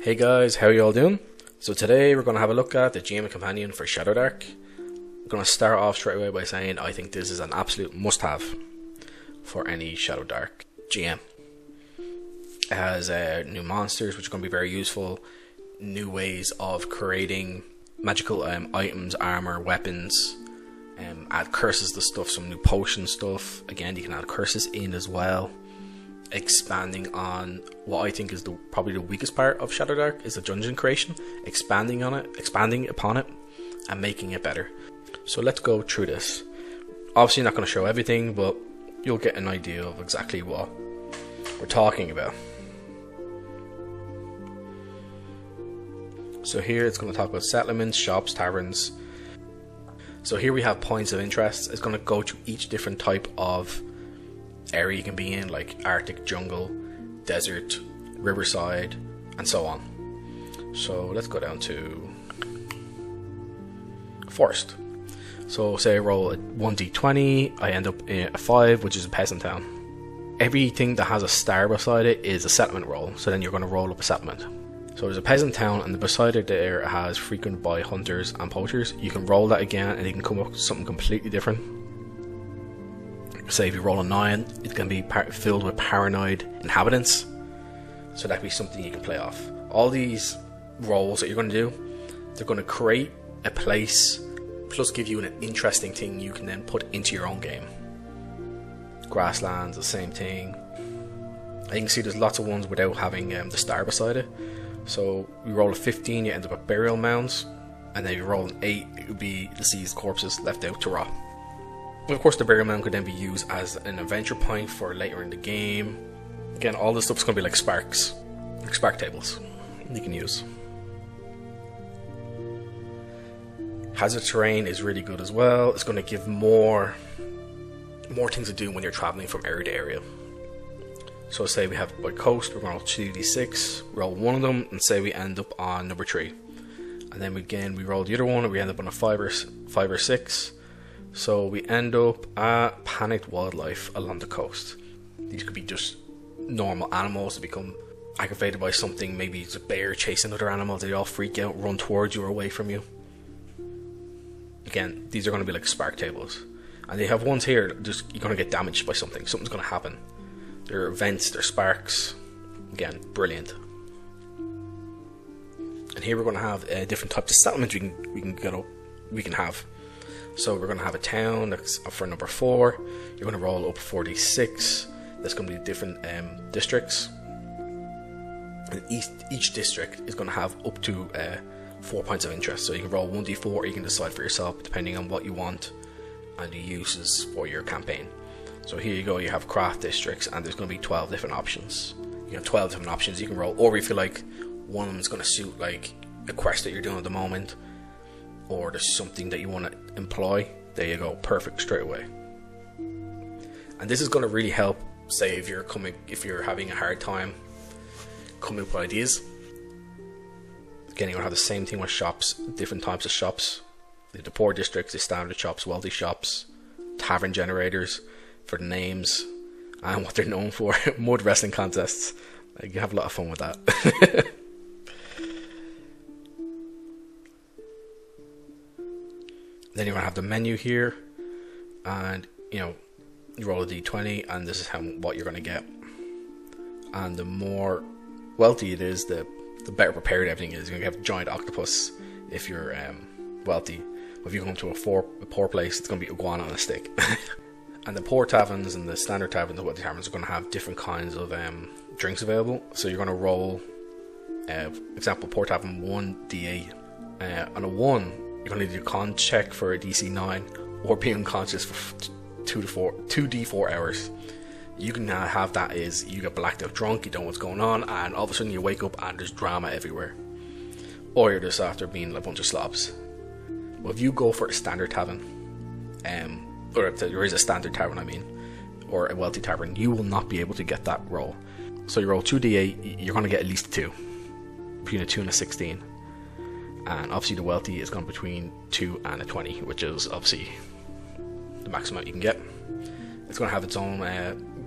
Hey guys, how are you all doing? So today we're going to have a look at the GM Companion for Shadowdark. I'm going to start off straight away by saying I think this is an absolute must-have for any Shadowdark GM. It has new monsters which are going to be very useful, new ways of creating magical items, armour, weapons, add curses to stuff, some new potion stuff. Again, you can add curses in as well. Expanding on what I think is probably the weakest part of Shadowdark is the dungeon creation, expanding upon it and making it better. So let's go through this. Obviously not going to show everything, but you'll get an idea of exactly what we're talking about. So here it's going to talk about settlements, shops, taverns. So here we have points of interest. It's going to go to each different type of area you can be in, like Arctic, jungle, desert, riverside, and so on. So let's go down to forest. So say I roll a 1d20, I end up in a 5, which is a peasant town. Everything that has a star beside it is a settlement roll, so then you're going to roll up a settlement. So there's a peasant town, and beside it there has frequented by hunters and poachers. You can roll that again and you can come up with something completely different. Say if you roll a 9, it's going to be filled with paranoid inhabitants, so that could be something you can play off. All these rolls that you're going to do, they're going to create a place plus give you an interesting thing you can then put into your own game. Grasslands, the same thing. And you can see there's lots of ones without having the star beside it. So you roll a 15, you end up with burial mounds, and then you roll an 8, it would be deceased corpses left out to rot. Of course, the burial mound could then be used as an adventure point for later in the game. Again, all this stuff's going to be like spark tables you can use. Hazard terrain is really good as well. It's going to give more things to do when you're traveling from area to area. So say we have by coast, we're going to roll 2d6, roll one of them, and say we end up on number 3. And then again we roll the other one and we end up on a 5 or 6. So we end up at panicked wildlife along the coast. These could be just normal animals that become aggravated by something. Maybe it's a bear chasing other animals. They all freak out, run towards you or away from you. Again, these are going to be like spark tables. And they have ones here, just you're going to get damaged by something. Something's going to happen. They're events, they're sparks. Again, brilliant. And here we're going to have different types of settlements we can have. So we're going to have a town that's for number 4. You're going to roll up 4d6. There's going to be different districts. And each district is going to have up to 4 points of interest. So you can roll 1d4 or you can decide for yourself depending on what you want and the uses for your campaign. So here you go, you have craft districts and there's going to be 12 different options. You have 12 different options you can roll, or if you like, one of them is going to suit like a quest that you're doing at the moment, or there's something that you want to employ. There you go, perfect straight away. And this is going to really help, say if you're having a hard time coming up with ideas. Again, you're going to have the same thing with shops, different types of shops. The poor districts, the standard shops, wealthy shops, tavern generators for the names and what they're known for. Mud wrestling contests, you have a lot of fun with that. Then you're going to have the menu here, and you roll a d20 and this is what you're going to get. And the more wealthy it is, the better prepared everything is. You're going to have a giant octopus if you're wealthy. If you come to a poor place, it's going to be iguana on a stick. And the poor taverns and the standard taverns and wealthy taverns are going to have different kinds of drinks available. So you're going to roll, example, poor tavern 1d8. On a 1, you're going to do a con check for a DC 9 or be unconscious for 2d4 hours. You can have that is you get blacked out drunk, you don't know what's going on, and all of a sudden you wake up and there's drama everywhere. Or you're just after being a bunch of slobs. Well, if you go for a standard tavern, or if there is a standard tavern or a wealthy tavern, you will not be able to get that roll. So you roll 2d8, you're going to get at least 2. Between a 2 and a 16. And obviously the wealthy is going between 2 and a 20, which is obviously the maximum you can get. It's going to have its own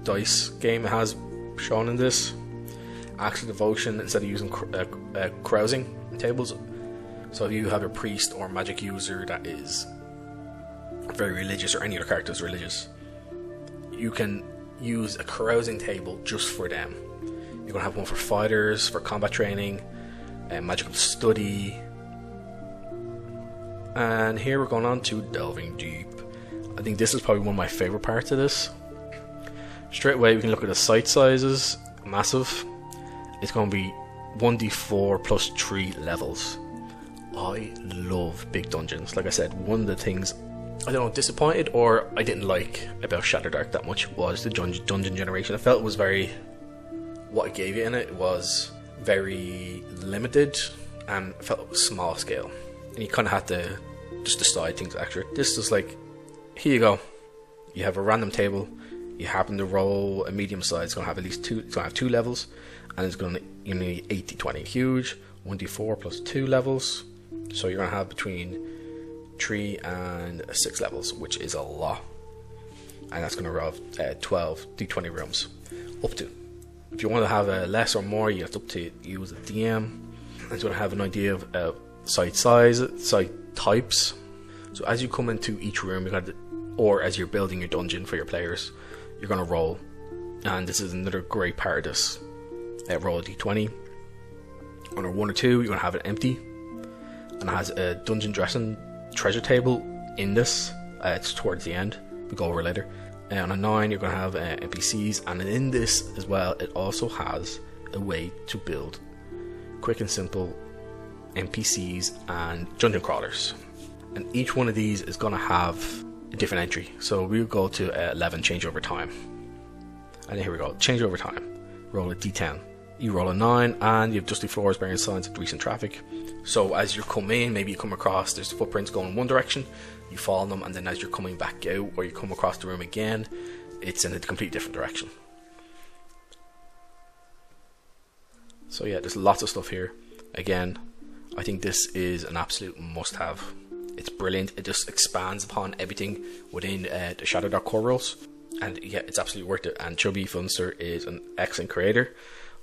dice game it has shown in this. acts of devotion instead of using carousing tables. So if you have a priest or magic user that is very religious, or any other character is religious, you can use a carousing table just for them. You're going to have one for fighters, for combat training, magical study. And here we're going on to delving deep. I think this is probably one of my favorite parts of this. Straight away we can look at the site sizes. Massive. It's going to be 1d4 plus 3 levels. I love big dungeons. Like I said, one of the things I don't know, disappointed or I didn't like about Shadowdark that much was the dungeon generation. I felt it was very, what it gave you in it was very limited and I felt it was small scale. And you kind of had to just decide things extra. This is like, here you go. You have a random table. You happen to roll a medium size. It's going to have at least two. It's going to have 2 levels, and it's going to need 80-20 huge. 1d4 plus 2 levels. So you're going to have between 3 and 6 levels, which is a lot. And that's going to have 12 d20 rooms, up to. If you want to have a less or more, it's up to you as a DM. It's going to have an idea of site size, site types. So as you come into each room, or as you're building your dungeon for your players, you're going to roll. And this is another great part of this. Roll a d20. On a 1 or 2, you're going to have it empty. And it has a dungeon dressing treasure table in this. It's towards the end. We'll go over it later. On a 9, you're going to have NPCs. And in this as well, it also has a way to build quick and simple NPCs and dungeon crawlers. And each one of these is going to have a different entry. So we'll go to 11, change over time. And here we go, change over time. Roll a d10. You roll a 9 and you have dusty floors bearing signs of recent traffic. So as you come in, maybe you come across, there's footprints going in one direction, you follow them, and then as you're coming back out or you come across the room again, it's in a completely different direction. So yeah, there's lots of stuff here. Again, I think this is an absolute must-have. It's brilliant. It just expands upon everything within the Shadowdark core rules, and yeah, it's absolutely worth it. And Chubby Funsters is an excellent creator.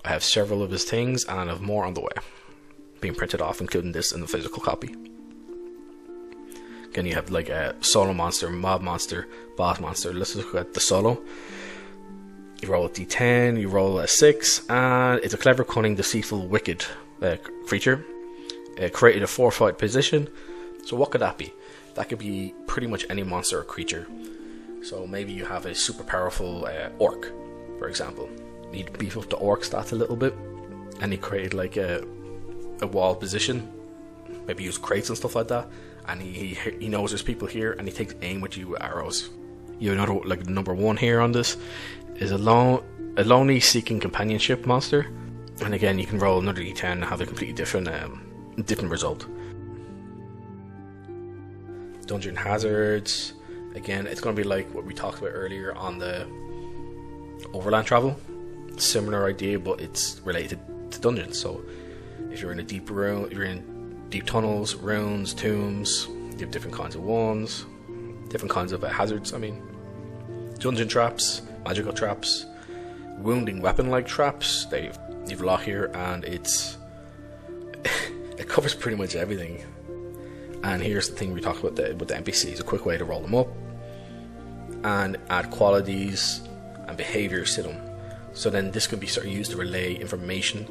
I have several of his things, and I have more on the way, being printed off, including this in the physical copy. Again, you have like a solo monster, mob monster, boss monster. Let's look at the solo. You roll a d10, you roll a 6, and it's a clever, cunning, deceitful, wicked creature. Created a 4-fight position. So what could that be? That could be pretty much any monster or creature. So maybe you have a super powerful orc, for example. You need to beef up the orc stats a little bit, and he created like a wall position. Maybe use crates and stuff like that. And he knows there's people here, and he takes aim with you with arrows. You know, like number 1 here on this is a lonely seeking companionship monster. And again, you can roll another d10 and have a completely different result. Dungeon hazards. Again, it's going to be like what we talked about earlier on the overland travel. Similar idea, but it's related to dungeons. So if you're in a deep room, if you're in deep tunnels, ruins, tombs, you have different kinds of ones, different kinds of hazards. I mean, dungeon traps, magical traps, wounding weapon-like traps. You've a lot here, and it covers pretty much everything. And here's the thing we talked about with the NPCs, a quick way to roll them up and add qualities and behaviors to them. So then this can be sort of used to relay information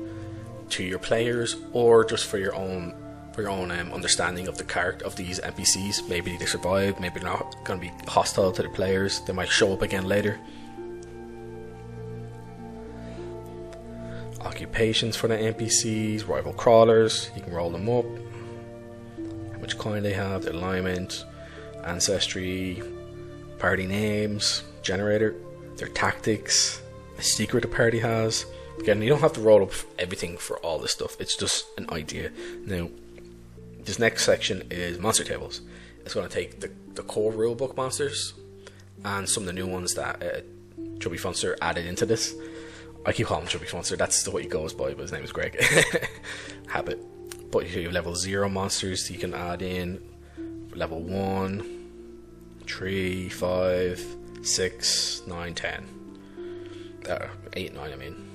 to your players, or just for your own understanding of the character of these NPCs. Maybe they survive, maybe they're not going to be hostile to the players, they might show up again later. Occupations for the NPCs, rival crawlers, you can roll them up, how much coin they have, their alignment, ancestry, party names, generator, their tactics, a secret the party has. Again, you don't have to roll up everything for all this stuff, it's just an idea. Now, this next section is monster tables. It's going to take the core rulebook monsters and some of the new ones that Chubby Funster added into this. I keep calling him Chubby Funster, that's what he goes by, but his name is Greg. Habit. But you have level 0 monsters you can add in. Level 1, 3, 5, 6, 9, 10. 8, 9 I mean.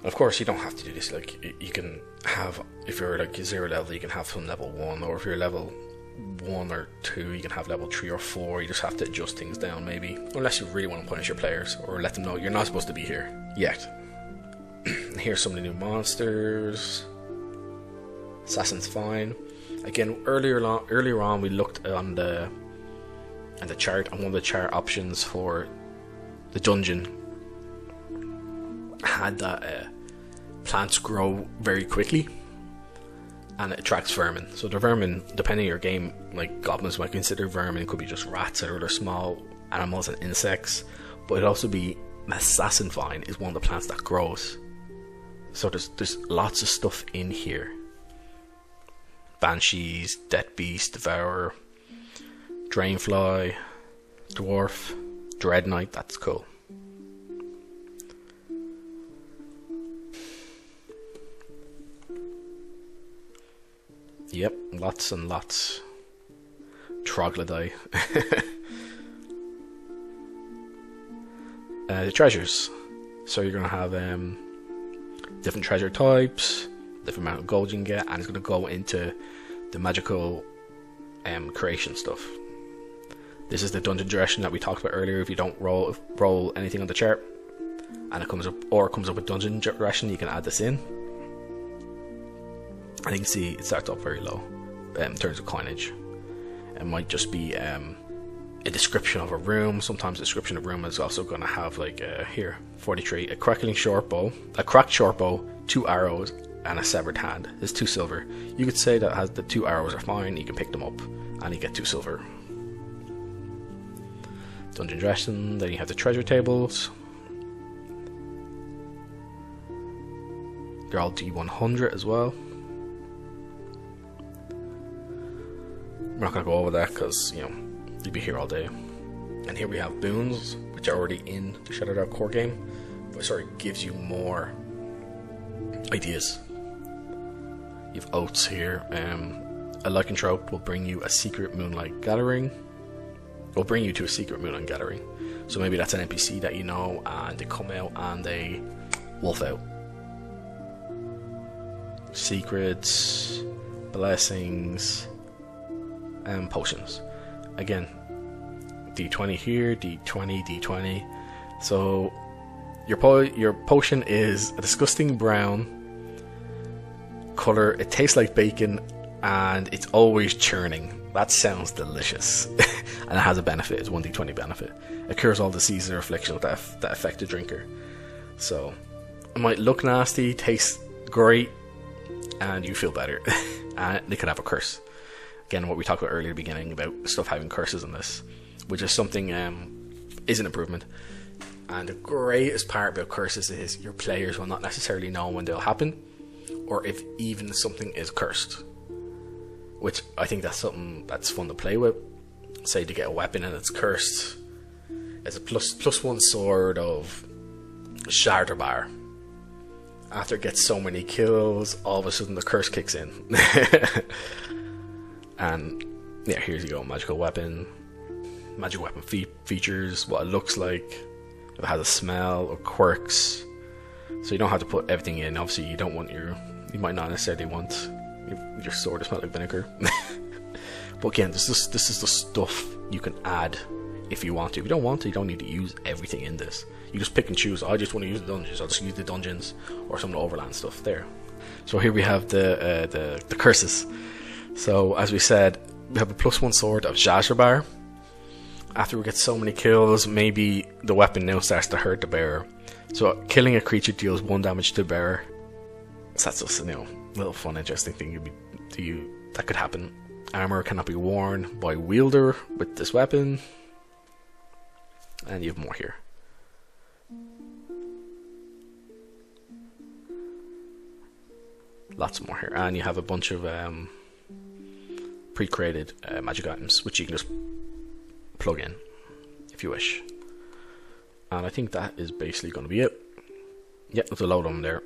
Of course, you don't have to do this. Like, you can have, if you're like 0 level, you can have some level 1, or if you're level 1 or 2, you can have level 3 or 4. You just have to adjust things down, maybe, unless you really want to punish your players or let them know you're not supposed to be here yet. Here's some of the new monsters. Assassin's fine. Again, earlier on, we looked on the chart, and one of the chart options for the dungeon had that plants grow very quickly and it attracts vermin. So the vermin, depending on your game, like goblins might consider vermin, it could be just rats or other small animals and insects, but it'd also be assassin vine is one of the plants that grows. So there's lots of stuff in here. Banshees, Death Beast, Devourer, Drainfly, Dwarf, Dread Knight, that's cool. Yep, lots and lots. Troglodyte. The treasures. So you're going to have different treasure types, different amount of gold you can get, and it's going to go into the magical creation stuff. This is the dungeon direction that we talked about earlier. If you don't roll anything on the chart, and it comes up with dungeon direction, you can add this in. And you can see it starts off very low in terms of coinage. It might just be a description of a room. Sometimes the description of a room is also going to have, like, here, 43, a cracked short bow, 2 arrows, and a severed hand. It's 2 silver. You could say that the 2 arrows are fine, you can pick them up, and you get 2 silver. Dungeon dressing, then you have the treasure tables. They're all D100 as well. We're not going to go over that because, you'd be here all day. And here we have boons, which are already in the Shadowdark core game, but sort of gives you more ideas. You have oaths here. A lycanthrope will bring you a secret moonlight gathering. Will bring you to a secret moonlight gathering. So maybe that's an NPC that you know, and they come out and they wolf out. Secrets, blessings, and potions. Again, D20 here, D20, D20. So your potion is a disgusting brown color. It tastes like bacon, and it's always churning. That sounds delicious. And it has a benefit. It's 1d20 benefit. It cures all diseases or afflictions that affect the drinker. So it might look nasty, taste great, and you feel better. And they could have a curse. Again, what we talked about earlier at the beginning about stuff having curses in this, which is something is an improvement. And the greatest part about curses is your players will not necessarily know when they'll happen, or if even something is cursed. Which I think that's something that's fun to play with. Say to get a weapon and it's cursed. It's a +1 sword of Shadowdark. After it gets so many kills, all of a sudden the curse kicks in. And yeah, here you go, magical weapon. Magic weapon features, what it looks like, if it has a smell or quirks. So you don't have to put everything in. Obviously you don't want you might not necessarily want your sword to smell like vinegar. But again, this is the stuff you can add if you want to. If you don't want to, you don't need to use everything in this. You just pick and choose. I just want to use the dungeons. I'll just use the dungeons or some of the overland stuff there. So here we have the curses. So as we said, we have a +1 sword of Shadowdark. After we get so many kills, maybe the weapon now starts to hurt the bearer. So killing a creature deals 1 damage to the bearer. So that's just a little fun, interesting thing that could happen. Armour cannot be worn by wielder with this weapon. And you have more here. Lots more here. And you have a bunch of pre-created magic items, which you can just plug in if you wish. And I think that is basically going to be it. Yep, there's a load of them there.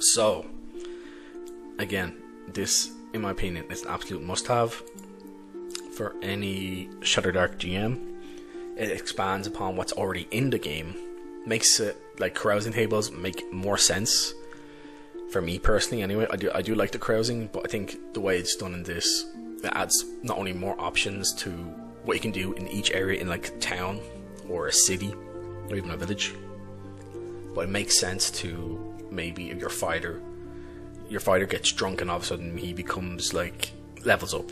So, again, this, in my opinion, is an absolute must-have for any Shadowdark GM. It expands upon what's already in the game, makes it like carousing tables make more sense for me personally. Anyway, I do like the carousing, but I think the way it's done in this, it adds not only more options to what you can do in each area in like a town or a city or even a village, but it makes sense to maybe if your fighter gets drunk and all of a sudden he becomes like levels up.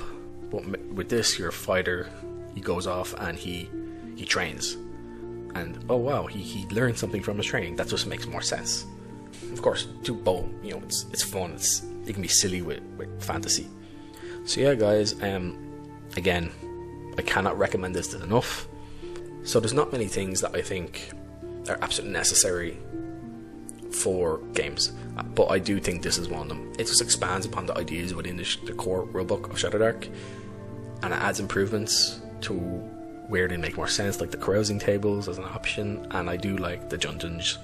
But with this, your fighter, he goes off and he trains, and oh wow, he learned something from his training. That just makes more sense. Of course, do both. You know, it's fun. It can be silly with fantasy. So yeah, guys. Again, I cannot recommend this enough. So there's not many things that I think are absolutely necessary for games, but I do think this is one of them. It just expands upon the ideas within the core rulebook of Shadowdark, and it adds improvements to where they make more sense, like the carousing tables as an option, and I do like the dungeons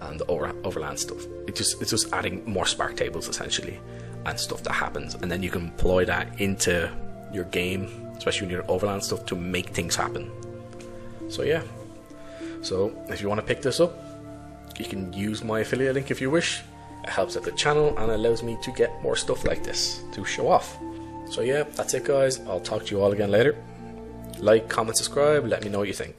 and the overland stuff. It's just adding more spark tables essentially, and stuff that happens, and then you can employ that into your game, especially when you're overland stuff, to make things happen. So yeah, so if you want to pick this up, you can use my affiliate link if you wish. It helps out the channel and allows me to get more stuff like this to show off. So yeah, that's it guys. I'll talk to you all again later. Like, comment, subscribe, let me know what you think.